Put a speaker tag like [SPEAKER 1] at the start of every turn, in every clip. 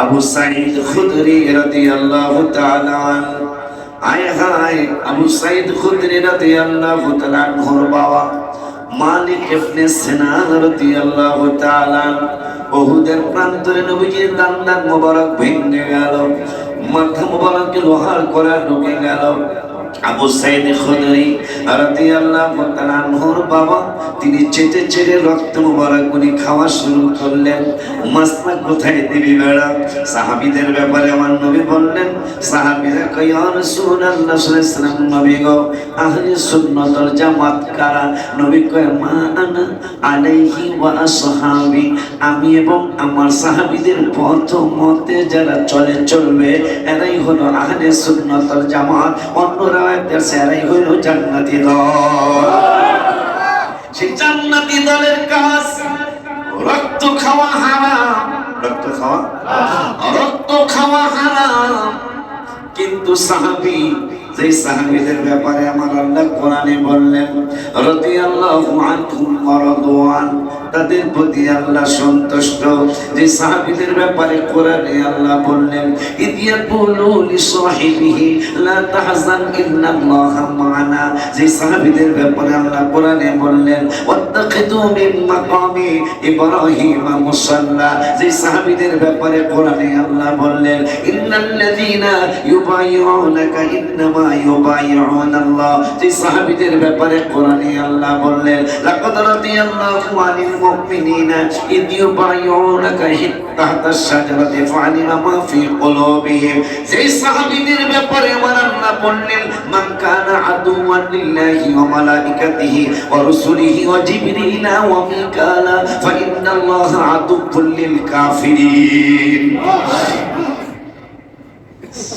[SPEAKER 1] আবু সাঈদ খুদরি রাদিয়াল্লাহু তাআলা আনহু, আয় হায় আবু সাঈদ খুদরি রাদিয়াল্লাহু তাআলা আনহুর বাবা মালিক ইবনে সিনান রাদিয়াল্লাহু তাআলা উহুদের প্রান্তরে নবীজির দান্দান মোবারক ভেঙে গেল, মাথা মোবারকে লোহার কড়া ঢুকে গেল। আবু সাঈদ খুদরি রাদিয়াল্লাহু তাআলা আনহুর বাবা তিনি চেটে চেটে রক্ত মোবারক উনি খাওয়া শুরু করলেন। মাসনা কোথায় দিবি বেড়া? সাহাবীদের ব্যাপারে আমার নবী বললেন, সাহাবীরা কয় ইয়া রাসূলুল্লাহ সাল্লাল্লাহু আলাইহি ওয়াসাল্লাম, নবী গো আহলে সুন্নাত ওয়াল জামাত কারা? নবী কয় মা আনা আলাইহি ওয়া আসহাবি, আমি এবং আমার সাহাবীদের পথ মতে যারা চলবে এরাই হলো আহলে সুন্নাত ওয়াল জামাত। অন্যরা এরাই হইল জান্নাতি দল। সেই জান্নাতি দলের কাজ রক্ত খাওয়া হারাম, রক্ত খাওয়া হারাম। কিন্তু সাহাবী, যে সাহাবীদের ব্যাপারে আমার আল্লাহ কোরআনে বললেন রাদিয়াল্লাহু আনহুম ওয়া রাদওয়ান, তাদের প্রতি আল্লাহ সন্তুষ্ট। যে সাহাবীদের ব্যাপারে কোরআনে আল্লাহ বললেন ইদিয়াকুলু লিসাহিবিহি লা তাহজান ইন্নাল্লাহা মা'ানা, যে সাহাবীদের ব্যাপারে আল্লাহ কোরআনে বললেন ওয়াত্তাখিযু মিন মাকামি ইব্রাহিমা মুসাল্লা, যে সাহাবীদের ব্যাপারে কোরআনে আল্লাহ বললেন ইন্নাল্লাযীনা ইউবাইয়ুনাকা ইন্নামা ইউবাইয়ুনাল্লাহ, যে সাহাবীদের ব্যাপারে কোরআনে আল্লাহ বললেন লাকাদ রাদিয়াল্লাহু আনিল মুমিনিনা ইদ ইউবাইয়ুনাকা তাহতাশ শাজারাতি ফাআলিমা মা ফি কুলুবিহিম, যে সাহাবীদের ব্যাপারে আমার আল্লাহ বললেন মান কানা আদুওয়ান লিল্লাহি ওয়া মালাইকাতিহি ওয়া রাসূলিহি ওয়া জিবরিলা ওয়া মিকালা ফা ইন্নাল্লাহা আদুউল লিল কাফিরিন।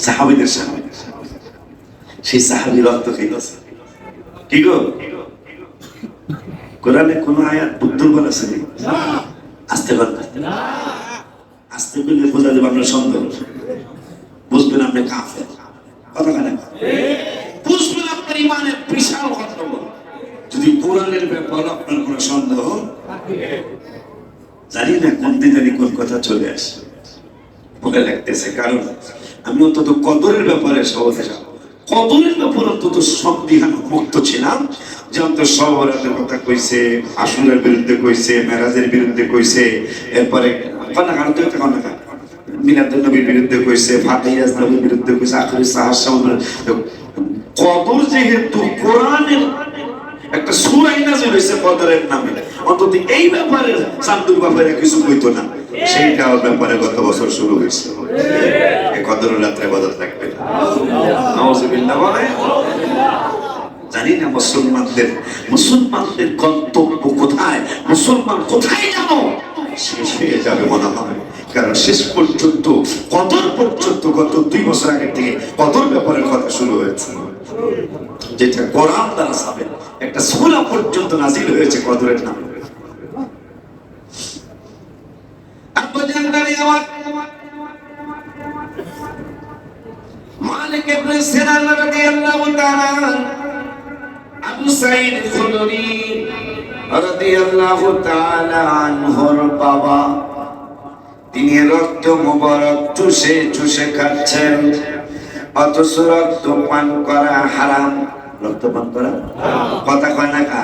[SPEAKER 1] সাহাবীদের সামনে সেই সাহাবী রক্ত খেয়েছে। কি গো, কোরআনে কোন আয়াত দুর্বল আছে? আস্তে বলবেন, আস্তে বললে বোঝা যাবে আপনার সন্দেহ, বুঝবেন আপনি কাফের। কথা কেন বুঝবেন আপনার ইমানের বিশাল কথা। যদি কোরআনের ব্যাপারে আপনার কোনো সন্দেহ, জানি না কোন দিন জানি কোন কথা চলে আসে বলে লাগতেছে। কারণ আমি অন্তত কদরের ব্যাপারে সহজে কদরের ব্যাপারে অন্তত সন্দিহান মুক্ত ছিলাম। যে অন্তত সবরাতের কথা কইছে, আশুরার বিরুদ্ধে কইছে, মেরাজের বিরুদ্ধে কইছে, এরপরে মিলাদুন নবীর বিরুদ্ধে কইছে, ফাতিহাস নবীর বিরুদ্ধে কইছে, আখিরি সাহাবা। কদর যেহেতু কোরআনের একটা সূরা নাযিল হইছে কদরের নামে, অন্তত এই ব্যাপারে চান্দুর ব্যাপারে কিছু কইতো না, সেইটা ব্যাপারে গত বছর শুরু হয়েছে। এই কদরের রাত্রে বদল থাকবে না। নাউযুবিল্লাহ বলে জানি না মুসলমানদের গন্তব্য কোথায়, মুসলমান কোথায় যাবো শেষ হয়ে যাবে মনে হয়। কারণ শেষ পর্যন্ত কদর পর্যন্ত গত 2 বছর আগে থেকে কদর ব্যাপারে কথা শুরু হয়েছে, যেটা কোরআন দ্বারা সাবেত। একটা সূরা পর্যন্ত নাযিল হয়েছে কদরের নামে। মালিক ইবনে সিনান রাদিয়াল্লাহু তাআলা আবু সাঈদ খুদরি রাদিয়াল্লাহু তাআলা আনহুর বাবা, তিনি রক্ত মোবারক চুষে চুষে খাচ্ছেন, অথচ রক্ত পান করা হারাম। রক্ত পান করা কথা কয় না কা,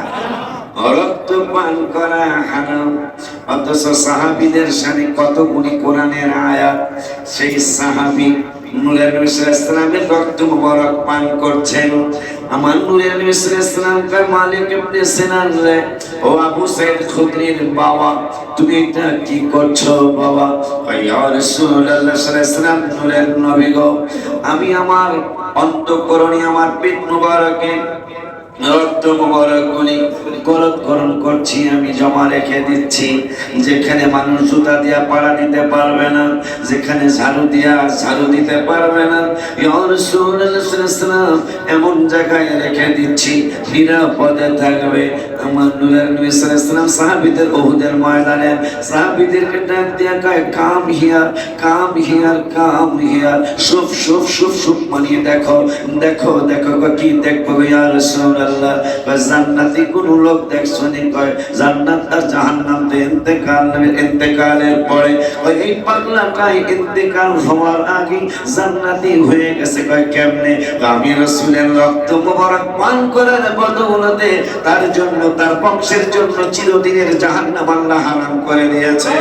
[SPEAKER 1] রক্ত পান করা হারাম। অথচ সাহাবীদের সামনে কত গুণী কোরআনের আয়াত। সেই সাহাবী নূরের নবী সাল্লাল্লাহু আলাইহি ওয়াসাল্লামের রক্ত মুবারক পান করছেন। আমার নূরের নবী সাল্লাল্লাহু আলাইহি ওয়াসাল্লাম কা মালিক ইবনে সিনান রে, ও আবু সাঈদ খুদরির বাবা, তুমি এটা কি করছো বাবা? ইয়া রাসূলুল্লাহ সাল্লাল্লাহু আলাইহি ওয়াসাল্লাম, নূরের নবী গো, আমি আমার অন্তঃকরণে আমার পেট মুবারকে রক্ত মুবারক গুলি গলৎকরণ করছি, আমি জমা রেখে দিচ্ছি। যেখানে মানুষ জুতা দিয়া পাড়া দিতে পারবে না, যেখানে ঝাড়ু দিয়া ঝাড়ু দিতে পারবে না, ইয়া রাসূলুল্লাহ সাল্লাল্লাহু আলাইহি ওয়াসাল্লাম এমন জায়গায় রেখে দিচ্ছি নিরাপদে থাকবে। আমার নূরের নবী সাল্লাল্লাহু আলাইহি ওয়াসাল্লাম সাহাবীদের উহুদের ময়দানে সাহাবীদেরকে ডাক দিয়া কয় come here come here come here শুফ শুফ শুফ শুফ মানে দেখো দেখো দেখো কি দেখবো ইয়া রাসূলুল্লাহ কয় জান্নাতি কোন লোক দেখছো নি কয় জান্নাত আর জাহান্নাম তে ইন্তেকালের পরে ওই এই পাগলাটাই ইন্তেকাল হওয়ার আগে জান্নাতি হয়ে গেছে কয় কেমনে আমি রাসূলের রক্ত মোবারক পান করার বদৌলতে তার জন্য তার বংশের জন্য চিরদিনের জাহান্নাম আল্লাহ হারাম করে দিয়েছে